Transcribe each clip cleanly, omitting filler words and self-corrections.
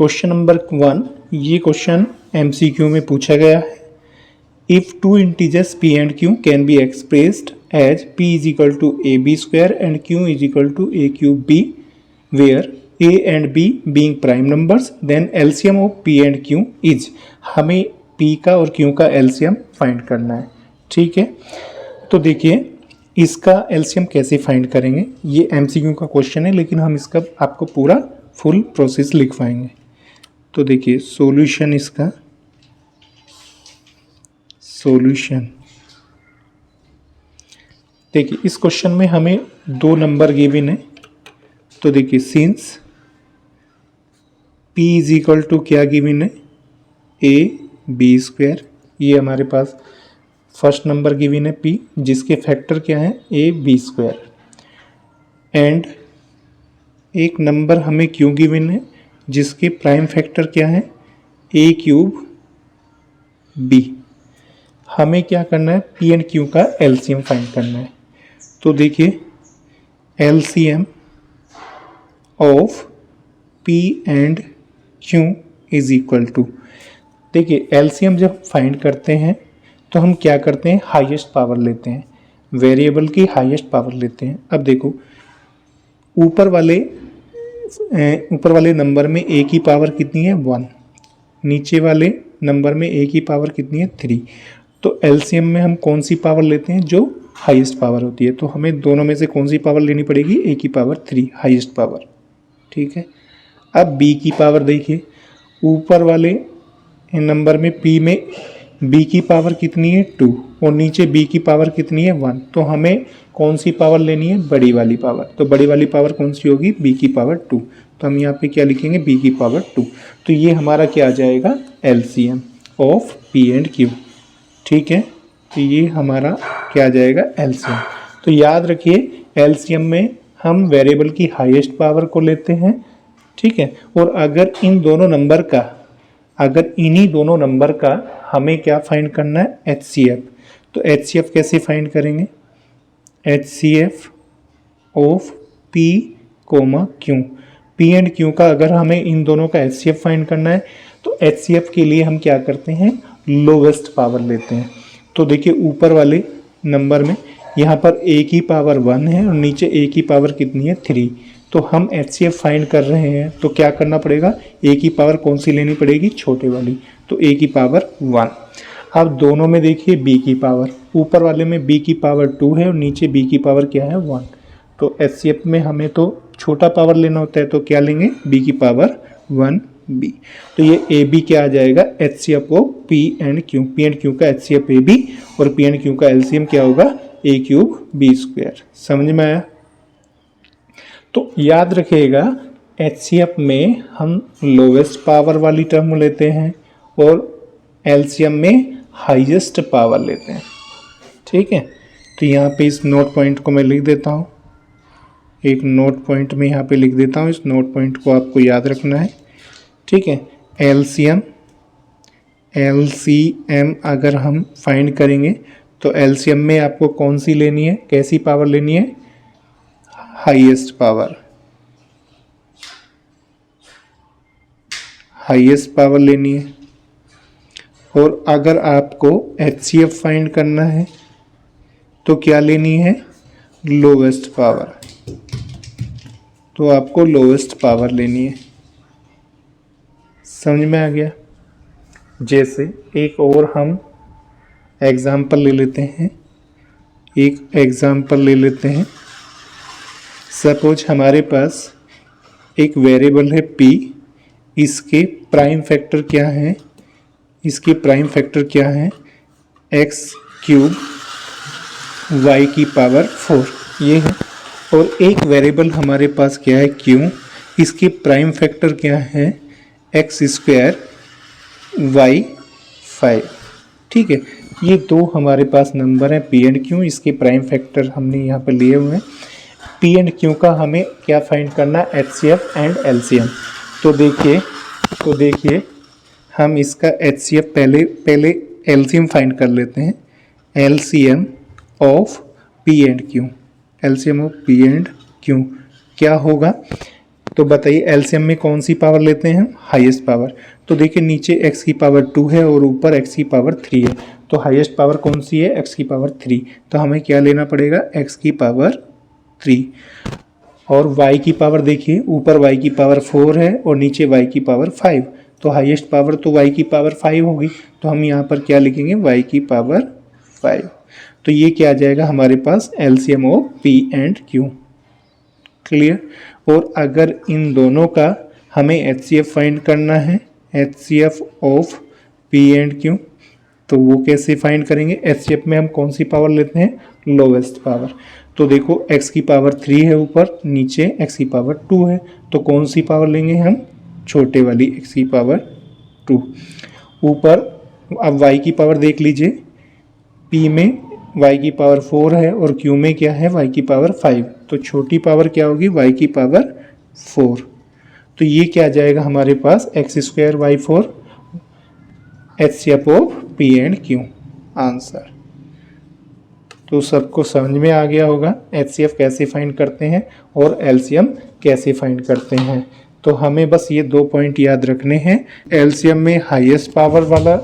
Question number 1, ये question MCQ में पूछा गया है। If two integers p and q can be expressed as p is equal to ab square and q is equal to a cube b where a and b being prime numbers then LCM of p and q is. हमें p का और q का LCM find करना है। ठीक है, तो देखिए इसका एलसीएम कैसे फाइंड करेंगे। ये MCQ का क्वेश्चन है, लेकिन हम इसका आपको पूरा फुल प्रोसेस लिखवाएंगे। तो देखिए सॉल्यूशन, इसका सॉल्यूशन देखिए इस क्वेश्चन में हमें 2 नंबर गिवन है। तो देखिए since p is equal to क्या गिवन है, a b स्क्वायर, ये हमारे पास फर्स्ट नंबर गिवन है p, जिसके फैक्टर क्या है a b स्क्वायर, एंड एक नंबर हमें q गिवन है जिसके प्राइम फैक्टर क्या है a क्यूब b। हमें क्या करना है, p एंड q का एलसीएम फाइंड करना है। तो देखिए LCM of p and q is equal to, देखिए एलसीएम जब फाइंड करते हैं तो हम क्या करते हैं, हाईएस्ट पावर लेते हैं, वेरिएबल की हाईएस्ट पावर लेते हैं। अब देखो ऊपर वाले नंबर में a की पावर कितनी है 1, नीचे वाले नंबर में a की पावर कितनी है 3। तो एलसीएम में हम कौन सी पावर लेते हैं, जो हाईएस्ट पावर होती है। तो हमें दोनों में से कौन सी पावर लेनी पड़ेगी, a की पावर 3 हाईएस्ट पावर। ठीक है, अब b की पावर देखिए, ऊपर वाले नंबर में p में b की पावर कितनी है 2 और नीचे b की पावर कितनी है 1। तो हमें कौन सी पावर लेनी है, बड़ी वाली पावर। तो बड़ी वाली पावर कौन सी होगी, b की पावर 2। तो हम यहाँ पे क्या लिखेंगे, b की पावर 2। तो ये हमारा क्या आ जाएगा, LCM of p and q। ठीक है, तो ये हमारा क्या आ जाएगा, एलसीएम। तो याद रखिए एलसीएम में हम वेरिएबल की हाईएस्ट पावर को लेते हैं। ठीक है, और अगर इन्हीं दोनों नंबर का हमें क्या फाइंड करना है, HCF। तो HCF कैसे फाइंड करेंगे, HCF of P, Q। P and Q का अगर हमें इन दोनों का HCF फाइंड करना है तो HCF के लिए हम क्या करते हैं, लोवेस्ट पावर लेते हैं। तो देखिए ऊपर वाले नंबर में यहाँ पर a की पावर 1 है और नीचे a की पावर कितनी है 3। तो हम HCF फाइंड कर रहे हैं तो क्या करना पड़ेगा, a की पावर कौन सी लेनी पड़ेगी, छोटे वाली। तो a की पावर 1। अब दोनों में देखिए b की पावर, ऊपर वाले में b की पावर 2 है और नीचे b की पावर क्या है 1। तो HCF में हमें तो छोटा पावर लेना होता है, तो क्या लेंगे, b की पावर 1b। तो ये ab क्या आ जाएगा, HCF of p and q का HCF ab और p एंड q का एलसीएम क्या होगा, a क्यूब b स्क्वायर। समझ में आया। तो याद रखिएगा HCF में हम लोवेस्ट पावर वाली टर्म लेते हैं और एलसीएम में हाईएस्ट पावर लेते हैं। ठीक है, तो यहाँ पे इस नोट पॉइंट को मैं लिख देता हूँ, एक नोट पॉइंट में यहाँ पे लिख देता हूँ। इस नोट पॉइंट को आपको याद रखना है। ठीक है, एलसीएम अगर हम फाइंड करेंगे तो एलसीएम में आपको कौन सी लेनी है, कैसी पावर लेनी है, हाईएस्ट पावर लेनी है। और अगर आपको HCF फाइंड करना है तो क्या लेनी है, लोवेस्ट पावर। तो आपको लोवेस्ट पावर लेनी है। समझ में आ गया। जैसे एक और हम एग्जाम्पल ले लेते हैं। सपोज हमारे पास एक वेरिएबल है p, इसके प्राइम फैक्टर क्या है, x क्यूब y की पावर 4 ये है। और एक वेरिएबल हमारे पास क्या है q, इसके प्राइम फैक्टर क्या है, x स्क्वायर y 5। ठीक है, ये दो हमारे पास नंबर हैं p एंड q, इसके प्राइम फैक्टर हमने यहाँ पर लिए हुए हैं। p एंड q का हमें क्या फाइंड करना है, HCF एंड LCM। तो देखिए हम इसका HCF पहले LCM फाइंड कर लेते हैं। LCM of p and q, क्या होगा, तो बताइए एलसीएम में कौन सी पावर लेते हैं हम? Highest power. तो देखिए नीचे x की पावर 2 है और ऊपर x की पावर 3 है, तो हाईएस्ट पावर कौन सी है? x की पावर 3। तो हमें क्या लेना पड़ेगा? x की पावर 3। और y की पावर देखिए, ऊपर y की पावर 4 है और नीचे y की पावर 5, तो हाईएस्ट पावर तो y की पावर 5 होगी, तो हम यहाँ पर क्या लिखेंगे? y की पावर 5। तो ये क्या आ जाएगा हमारे पास? LCM of p and q। Clear? और अगर इन दोनों का हमें HCF फाइंड करना है, HCF of P and Q, तो वो कैसे फाइंड करेंगे? HCF में हम कौन सी पावर लेते हैं? Lowest power. तो देखो x की पावर 3 है ऊपर, नीचे x की पावर 2 है, तो कौन सी पावर लेंगे हम? छोटे वाली x की पावर 2। ऊपर अब y की पावर देख लीजिए, P में y की पावर 4 है और q में क्या है? y की पावर 5, तो छोटी पावर क्या होगी? y की पावर 4। तो ये क्या आ जाएगा हमारे पास? x² by 4 HCF of p and q answer. तो सबको समझ में आ गया होगा HCF कैसे फाइंड करते हैं और LCM कैसे फाइंड करते हैं। तो हमें बस ये 2 पॉइंट याद रखने हैं, LCM में हाईएस्ट पावर वाला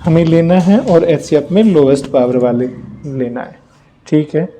हमें लेना है और HCF में लोएस्ट पावर वाले लेना है। ठीक है।